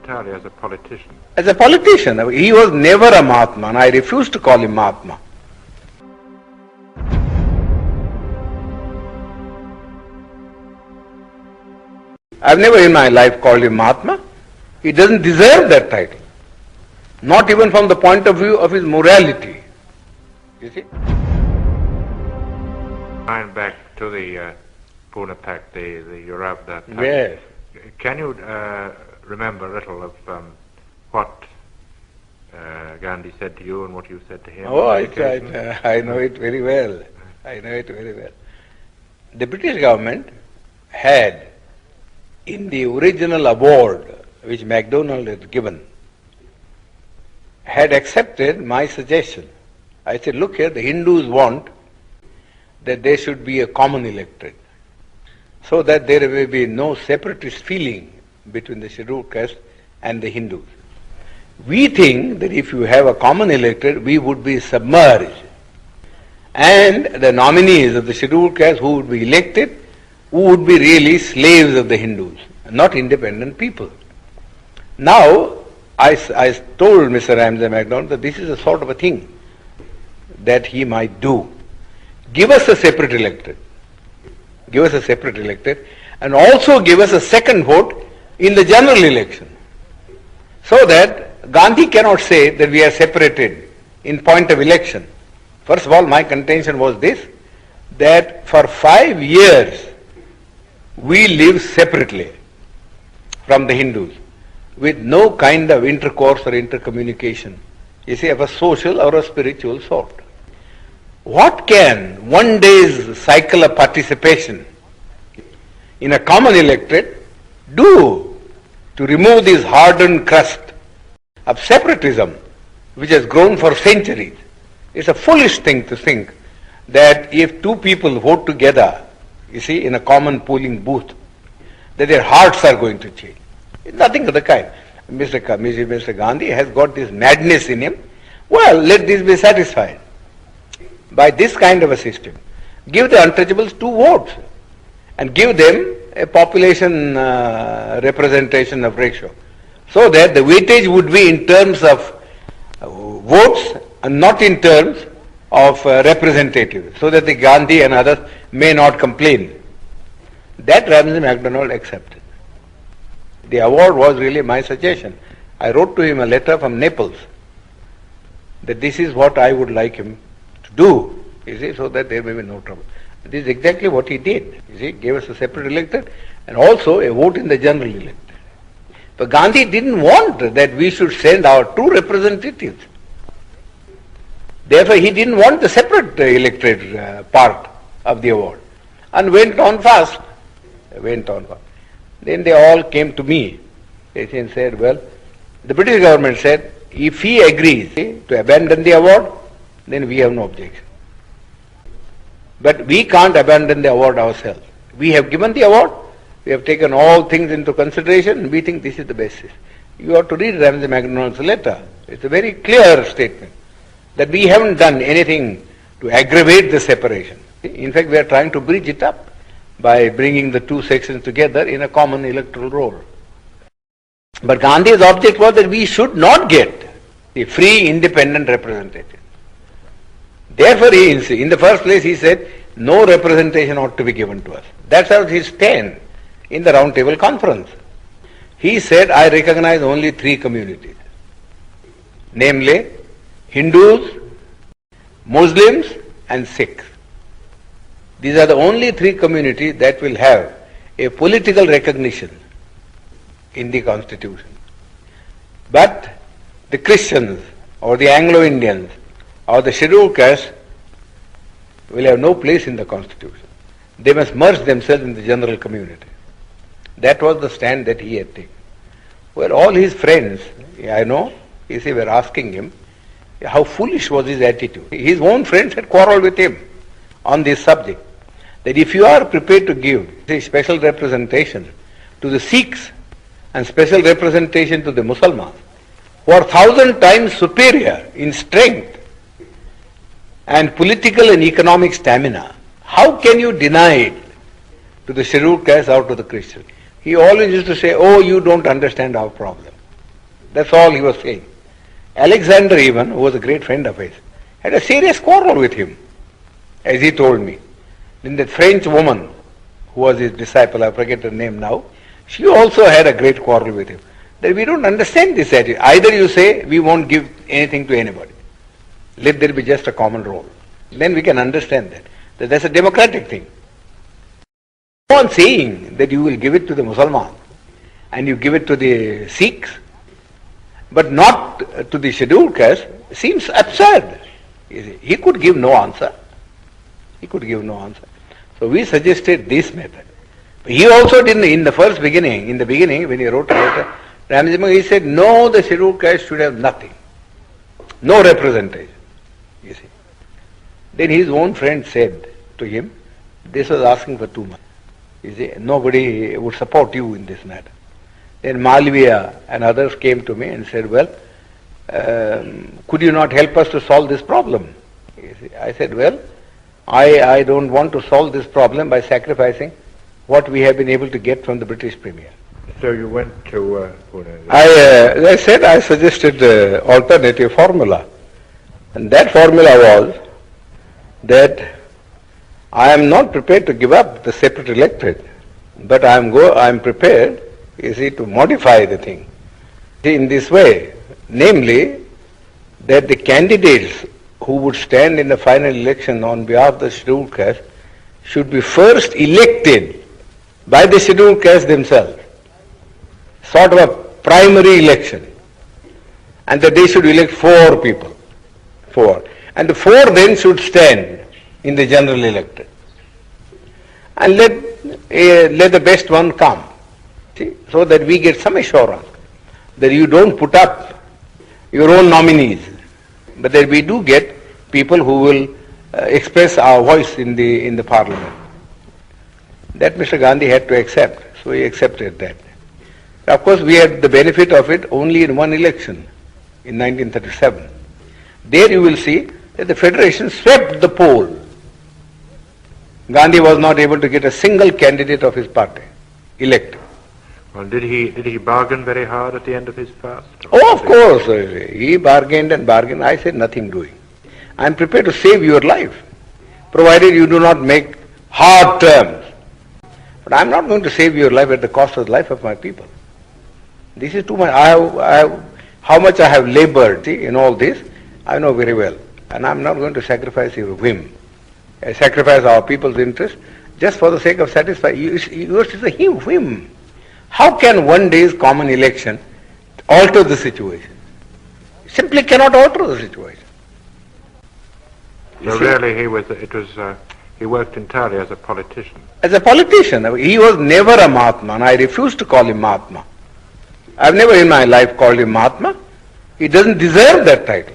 entirely as a politician. As a politician. He was never a Mahatma, and I refuse to call him Mahatma. I've never in my life called him Mahatma. He doesn't deserve that title. Not even from the point of view of his morality. You see? Going back to the Poona Pact, the Arab Pact. Yes. Can you remember a little of what Gandhi said to you and what you said to him? Oh, I know it very well. I know it very well. The British government had, in the original award which MacDonald had given, had accepted my suggestion. I said, look here, the Hindus want that there should be a common electorate, so that there may be no separatist feeling between the scheduled caste and the Hindus. We think that if you have a common electorate, we would be submerged, and the nominees of the scheduled caste who would be elected, who would be really slaves of the Hindus, not independent people. Now, I told Mr. Ramsay MacDonald that this is a sort of a thing that he might do. Give us a separate electorate. Give us a separate electorate, and also give us a second vote in the general election, so that Gandhi cannot say that we are separated in point of election. First of all, my contention was this, that for 5 years we live separately from the Hindus, with no kind of intercourse or intercommunication, you see, of a social or a spiritual sort. What can one day's cycle of participation in a common electorate do to remove this hardened crust of separatism which has grown for centuries? It's a foolish thing to think that if two people vote together, you see, in a common polling booth, that their hearts are going to change. It's nothing of the kind. Mr. Gandhi has got this madness in him. Well, let this be satisfied by this kind of a system. Give the untouchables 2 votes and give them a population representation of ratio, so that the weightage would be in terms of votes and not in terms of representatives, so that the Gandhi and others may not complain. That Ramsay MacDonald accepted. The award was really my suggestion. I wrote to him a letter from Naples that this is what I would like him to do, you see, so that there may be no trouble. This is exactly what he did. You see, gave us a separate electorate and also a vote in the general electorate. But Gandhi didn't want that we should send our 2 representatives. Therefore, he didn't want the separate electorate part of the award, and went on fast. Then they all came to me. They said, well, the British government said, if he agrees to abandon the award, then we have no objection. But we can't abandon the award ourselves. We have given the award, we have taken all things into consideration, and we think this is the basis. You have to read Ramsay MacDonald's letter. It's a very clear statement that we haven't done anything to aggravate the separation. In fact, we are trying to bridge it up by bringing the 2 sections together in a common electoral roll. But Gandhi's object was that we should not get a free, independent representative. Therefore, in the first place, he said, no representation ought to be given to us. That's how his stand in the Round Table Conference. He said, I recognize only 3 communities, namely Hindus, Muslims, and Sikhs. These are the only 3 communities that will have a political recognition in the Constitution. But the Christians or the Anglo-Indians or the scheduled caste will have no place in the Constitution. They must merge themselves in the general community. That was the stand that he had taken. Well, all his friends, I know, you see, were asking him how foolish was his attitude. His own friends had quarreled with him on this subject, that if you are prepared to give a special representation to the Sikhs and special representation to the Muslims, who are 1,000 times superior in strength and political and economic stamina, how can you deny it to the scheduled caste or to the Christian? He always used to say, oh, you don't understand our problem. That's all he was saying. Alexander even, who was a great friend of his, had a serious quarrel with him, as he told me. Then that French woman, who was his disciple, I forget her name now, she also had a great quarrel with him. That we don't understand this attitude. Either you say, we won't give anything to anybody. Let there be just a common role. Then we can understand that that's a democratic thing. Go on saying that you will give it to the Muslims and you give it to the Sikhs, but not to the scheduled caste, seems absurd. He could give no answer. He could give no answer. So we suggested this method. He also didn't, in the beginning, when he wrote a letter, he said, no, the scheduled caste should have nothing. No representation. You see. Then his own friend said to him, this was asking for too much. You see, nobody would support you in this matter. Then Malviya and others came to me and said, well, could you not help us to solve this problem? You see, I said, well, I don't want to solve this problem by sacrificing what we have been able to get from the British Premier. So you went to Poona? As I said, I suggested alternative formula. And that formula was that I am not prepared to give up the separate electorate, but I am prepared, you see, to modify the thing in this way, namely that the candidates who would stand in the final election on behalf of the scheduled caste should be first elected by the scheduled caste themselves, sort of a primary election, and that they should elect 4 people, 4, and the 4 then should stand in the general electorate, and let the best one come, see, so that we get some assurance that you don't put up your own nominees, but that we do get people who will express our voice in the parliament. That Mr. Gandhi had to accept, so he accepted that. Of course, we had the benefit of it only in one election, in 1937. There you will see that the Federation swept the poll. Gandhi was not able to get a single candidate of his party elected. Well, did he bargain very hard at the end of his fast? Oh, of course. He bargained and bargained. I said, nothing doing. I am prepared to save your life, provided you do not make hard terms. But I am not going to save your life at the cost of the life of my people. This is too much. How much I have labored in all this, I know very well. And I am not going to sacrifice your whim. I sacrifice our people's interest just for the sake of satisfying. Yours is a whim. How can one day's common election alter the situation? Simply cannot alter the situation. So really he worked entirely as a politician. As a politician. He was never a Mahatma, and I refuse to call him Mahatma. I've never in my life called him Mahatma. He doesn't deserve that title.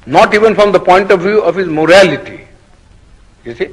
Not even from the point of view of his morality. You see?